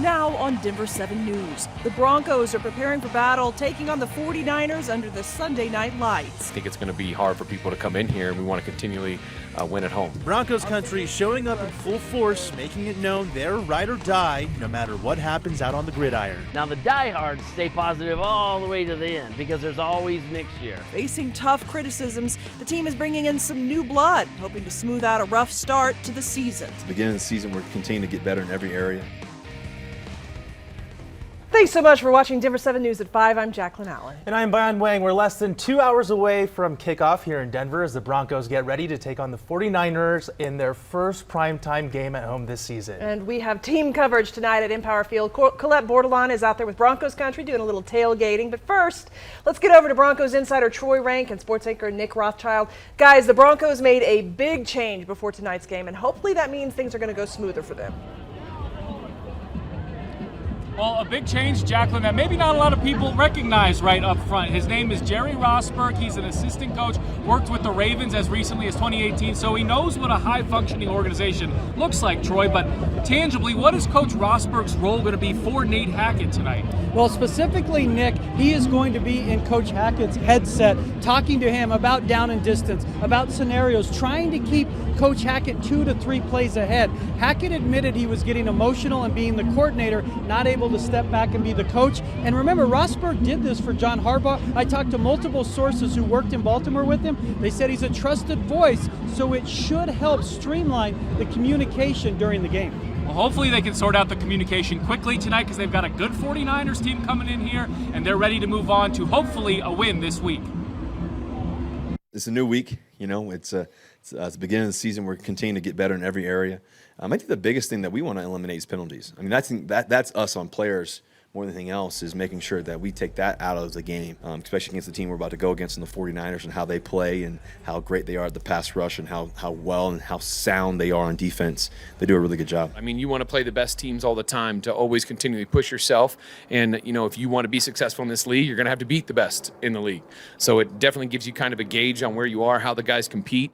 Now on Denver 7 News, the Broncos are preparing for battle, taking on the 49ers under the Sunday night lights. I think it's going to be hard for people to come in here, and we want to continually win at home. Broncos country showing up in full force, making it known they're ride or die, no matter what happens out on the gridiron. Now the diehards stay positive all the way to the end because there's always next year. Facing tough criticisms, the team is bringing in some new blood, hoping to smooth out a rough start to the season. At the beginning of the season, we're continuing to get better in every area. Thanks so much for watching Denver 7 News at 5. I'm Jacqueline Allen. And I'm Brian Wang. We're less than 2 hours away from kickoff here in Denver as the Broncos get ready to take on the 49ers in their first primetime game at home this season. And we have team coverage tonight at Empower Field. Colette Bordelon is out there with Broncos country doing a little tailgating. But first, let's get over to Broncos insider Troy Rank and sports anchor Nick Rothschild. Guys, the Broncos made a big change before tonight's game, and hopefully that means things are going to go smoother for them. Well, a big change, Jacqueline, that maybe not a lot of people recognize right up front. His name is Jerry Rosberg. He's an assistant coach, worked with the Ravens as recently as 2018, so he knows what a high-functioning organization looks like, Troy. But tangibly, what is Coach Rosberg's role going to be for Nate Hackett tonight? Well, specifically, Nick, he is going to be in Coach Hackett's headset, talking to him about down and distance, about scenarios, trying to keep Coach Hackett 2 to 3 plays ahead. Hackett admitted he was getting emotional and being the coordinator, not able to step back and be the coach. And remember, Rosberg did this for John Harbaugh. I talked to multiple sources who worked in Baltimore with him. They said he's a trusted voice, so it should help streamline the communication during the game. Well, hopefully they can sort out the communication quickly tonight because they've got a good 49ers team coming in here, and they're ready to move on to hopefully a win this week. It's a new week. You know, it's the beginning of the season. We're continuing to get better in every area. I think the biggest thing that we want to eliminate is penalties. I mean, that's us on players more than anything else, is making sure that we take that out of the game, especially against the team we're about to go against in the 49ers, and how they play and how great they are at the pass rush and how well and how sound they are on defense. They do a really good job. I mean, you want to play the best teams all the time to always continually push yourself. And, you know, if you want to be successful in this league, you're going to have to beat the best in the league. So it definitely gives you kind of a gauge on where you are, how the guys compete.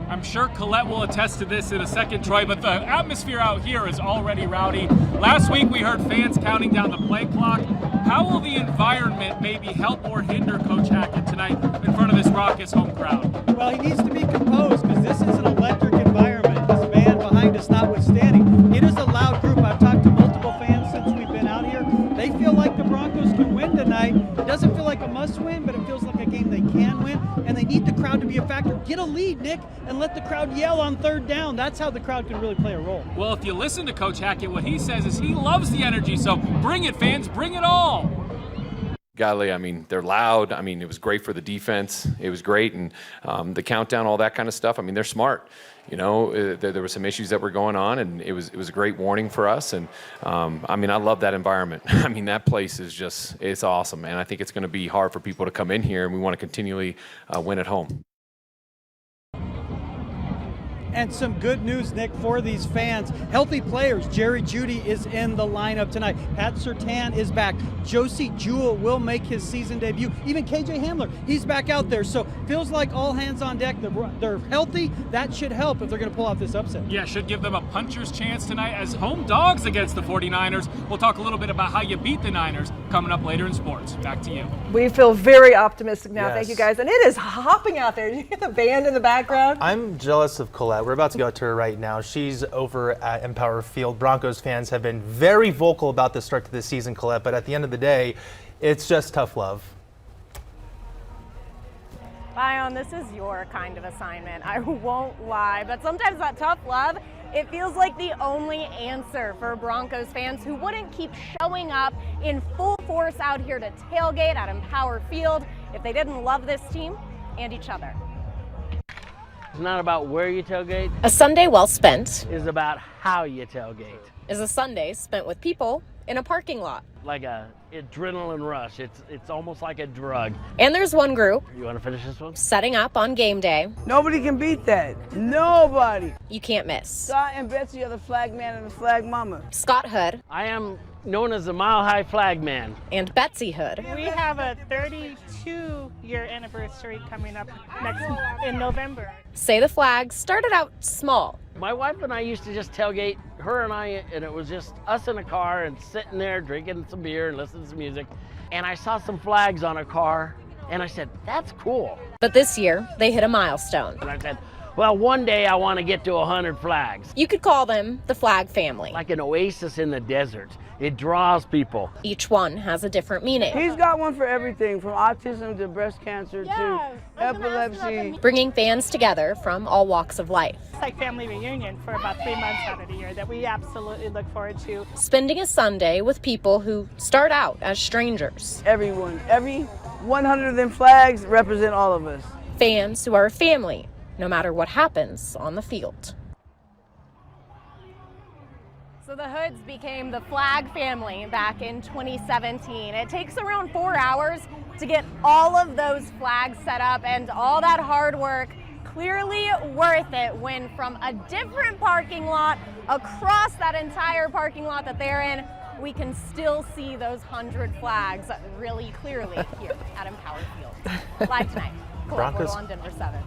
I'm sure Colette will attest to this in a second, Troy, but the atmosphere out here is already rowdy. Last week we heard fans counting down the play clock. How will the environment maybe help or hinder Coach Hackett tonight in front of this raucous home crowd? Well, he needs to be composed because this is an electric environment. This band behind us notwithstanding. It is a loud group. I've talked to multiple fans since we've been out here. They feel like the Broncos can win tonight. It doesn't feel like a must-win, but it feels like a game they can win, and they need the crowd to be a factor. Get a lead, Nick, and let the crowd yell on third down. That's how the crowd can really play a role. Well, if you listen to Coach Hackett, what he says is he loves the energy, so bring it, fans, bring it all. Golly, I mean, they're loud. I mean, it was great for the defense. It was great. And the countdown, all that kind of stuff. I mean, they're smart. You know, there were some issues that were going on, and it was a great warning for us. And, I mean, I love that environment. I mean, that place is just, it's awesome. And I think it's going to be hard for people to come in here, and we want to continually win at home. And some good news, Nick, for these fans. Healthy players. Jerry Jeudy is in the lineup tonight. Pat Surtain is back. Josie Jewell will make his season debut. Even KJ Hamler, he's back out there. So feels like all hands on deck. They're healthy. That should help if they're going to pull off this upset. Yeah, should give them a puncher's chance tonight as home dogs against the 49ers. We'll talk a little bit about how you beat the Niners coming up later in sports. Back to you. We feel very optimistic now. Yes. Thank you, guys. And it is hopping out there. Did you hear the band in the background? I'm jealous of Colette. We're about to go to her right now. She's over at Empower Field. Broncos fans have been very vocal about the start to the season, Colette, but at the end of the day, it's just tough love. Bion, this is your kind of assignment. I won't lie, but sometimes that tough love, it feels like the only answer for Broncos fans who wouldn't keep showing up in full force out here to tailgate at Empower Field if they didn't love this team and each other. It's not about where you tailgate. A Sunday well spent It's about how you tailgate. is a Sunday spent with people in a parking lot. Like a adrenaline rush. It's almost like a drug. And there's one group You want to finish this one? setting up on game day Nobody can beat that. Nobody. you can't miss. Scott and Betsy are the flag man and the flag mama. Scott Hood I am known as the Mile High Flag Man. and Betsy Hood We have a 32-year anniversary coming up in November. say the flag started out small, My wife and I used to just tailgate, her and I, and it was just us in a car and sitting there drinking some beer and listening to some music. And I saw some flags on a car, and I said, that's cool. But this year, they hit a milestone. And I said, well, one day I want to get to 100 flags. You could call them the Flag Family. Like an oasis in the desert. It draws people. Each one has a different meaning. He's got one for everything, from autism to breast cancer to epilepsy. Bringing fans together from all walks of life. It's like family reunion for about 3 months out of the year that we absolutely look forward to. Spending a Sunday with people who start out as strangers. Everyone, every 100 of them flags represent all of us. Fans who are a family, no matter what happens on the field. So the Hoods became the Flag Family back in 2017. It takes around 4 hours to get all of those flags set up, and all that hard work clearly worth it when from a different parking lot across that entire parking lot that they're in, we can still see those 100 flags really clearly here at Empower Field. Live tonight, Broncos on Denver 7.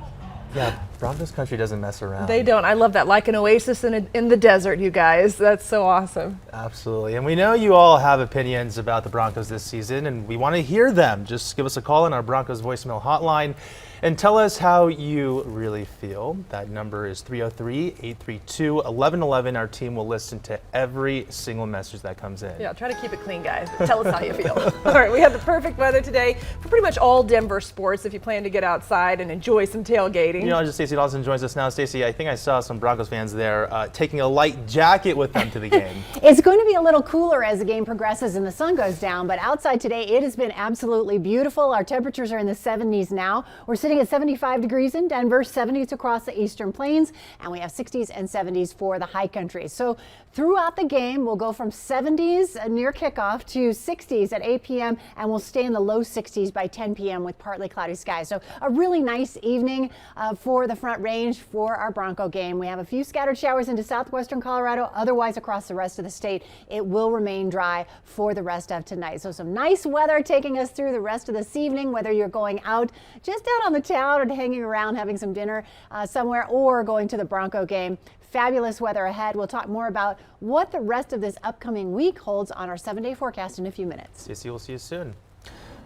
Yeah, Broncos country doesn't mess around. They don't. I love that. Like an oasis in the desert, you guys. That's so awesome. Absolutely. And we know you all have opinions about the Broncos this season, and we want to hear them. Just give us a call on our Broncos voicemail hotline and tell us how you really feel. That number is 303-832-1111. Our team will listen to every single message that comes in. Yeah, try to keep it clean, guys. Tell us how you feel. All right, we have the perfect weather today for pretty much all Denver sports if you plan to get outside and enjoy some tailgating. Meteorologist Stacey Dawson joins us now. Stacey, I think I saw some Broncos fans there taking a light jacket with them to the game. It's going to be a little cooler as the game progresses and the sun goes down, but outside today it has been absolutely beautiful. Our temperatures are in the 70s now. We're sitting at 75 degrees in Denver, 70s across the eastern plains, and we have 60s and 70s for the high country. So throughout the game, we'll go from 70s near kickoff to 60s at 8 p.m. and we'll stay in the low 60s by 10 p.m. with partly cloudy skies. So a really nice evening for the Front Range for our Bronco game. We have a few scattered showers into southwestern Colorado. Otherwise, across the rest of the state, it will remain dry for the rest of tonight. So some nice weather taking us through the rest of this evening, whether you're going out just out on the town or hanging around having some dinner somewhere or going to the Bronco game. Fabulous weather ahead. We'll talk more about what the rest of this upcoming week holds on our 7-day forecast in a few minutes. Stacey, we'll see you soon.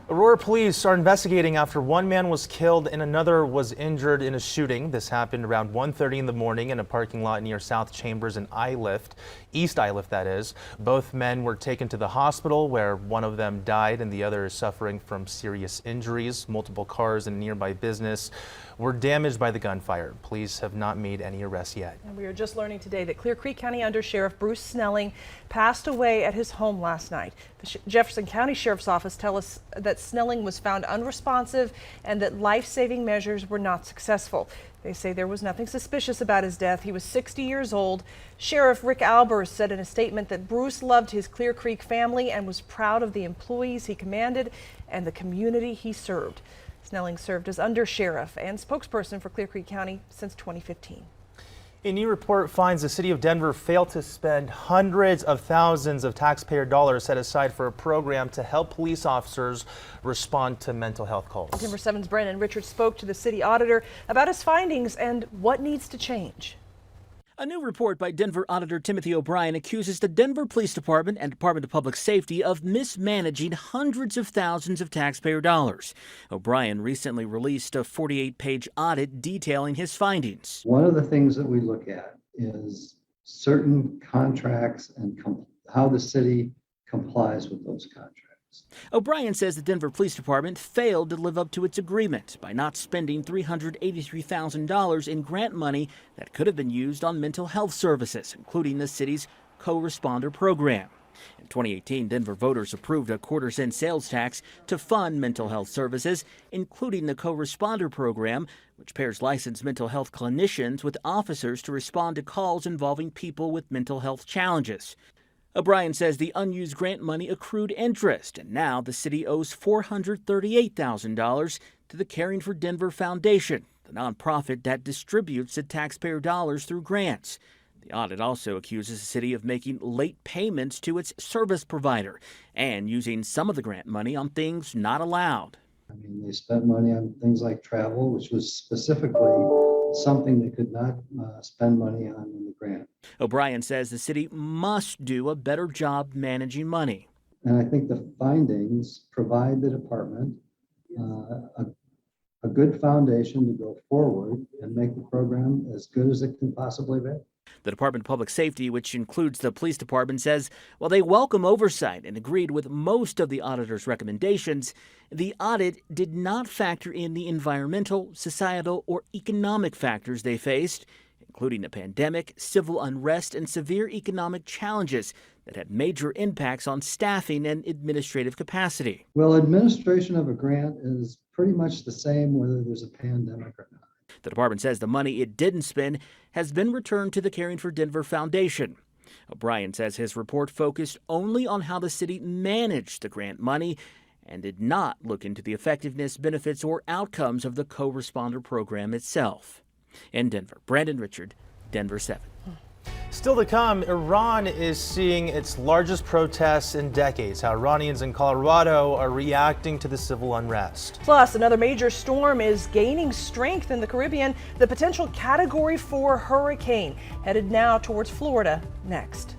Aurora police are investigating after one man was killed and another was injured in a shooting. This happened around 1:30 in the morning in a parking lot near South Chambers and East Ilift that is. Both men were taken to the hospital where one of them died and the other is suffering from serious injuries. Multiple cars in a nearby business were damaged by the gunfire. Police have not made any arrests yet. And we are just learning today that Clear Creek County Under Sheriff Bruce Snelling passed away at his home last night. The Jefferson County Sheriff's Office tells us that Snelling was found unresponsive and that life-saving measures were not successful. They say there was nothing suspicious about his death. He was 60 years old. Sheriff Rick Albers said in a statement that Bruce loved his Clear Creek family and was proud of the employees he commanded and the community he served. Snelling served as undersheriff and spokesperson for Clear Creek County since 2015. A new report finds the city of Denver failed to spend hundreds of thousands of taxpayer dollars set aside for a program to help police officers respond to mental health calls. Denver 7's Brennan Richards spoke to the city auditor about his findings and what needs to change. A new report by Denver Auditor Timothy O'Brien accuses the Denver Police Department and Department of Public Safety of mismanaging hundreds of thousands of taxpayer dollars. O'Brien recently released a 48-page audit detailing his findings. One of the things that we look at is certain contracts and how the city complies with those contracts. O'Brien says the Denver Police Department failed to live up to its agreement by not spending $383,000 in grant money that could have been used on mental health services, including the city's co-responder program. In 2018, Denver voters approved a quarter-cent sales tax to fund mental health services, including the co-responder program, which pairs licensed mental health clinicians with officers to respond to calls involving people with mental health challenges. O'Brien says the unused grant money accrued interest, and now the city owes $438,000 to the Caring for Denver Foundation, the nonprofit that distributes the taxpayer dollars through grants. The audit also accuses the city of making late payments to its service provider and using some of the grant money on things not allowed. I mean, they spent money on things like travel, which was specifically something they could not spend money on when grant. O'Brien says the city must do a better job managing money. And I think the findings provide the department a good foundation to go forward and make the program as good as it can possibly be. The Department of Public Safety, which includes the police department, says while they welcome oversight and agreed with most of the auditor's recommendations, the audit did not factor in the environmental, societal, or economic factors they faced, including the pandemic, civil unrest, and severe economic challenges that had major impacts on staffing and administrative capacity. Well, administration of a grant is pretty much the same whether there's a pandemic or not. The department says the money it didn't spend has been returned to the Caring for Denver Foundation. O'Brien says his report focused only on how the city managed the grant money and did not look into the effectiveness, benefits, or outcomes of the co-responder program itself. In Denver, Brandon Richard, Denver 7. Still to come, Iran is seeing its largest protests in decades. How Iranians in Colorado are reacting to the civil unrest. Plus, another major storm is gaining strength in the Caribbean. The potential Category 4 hurricane headed now towards Florida next.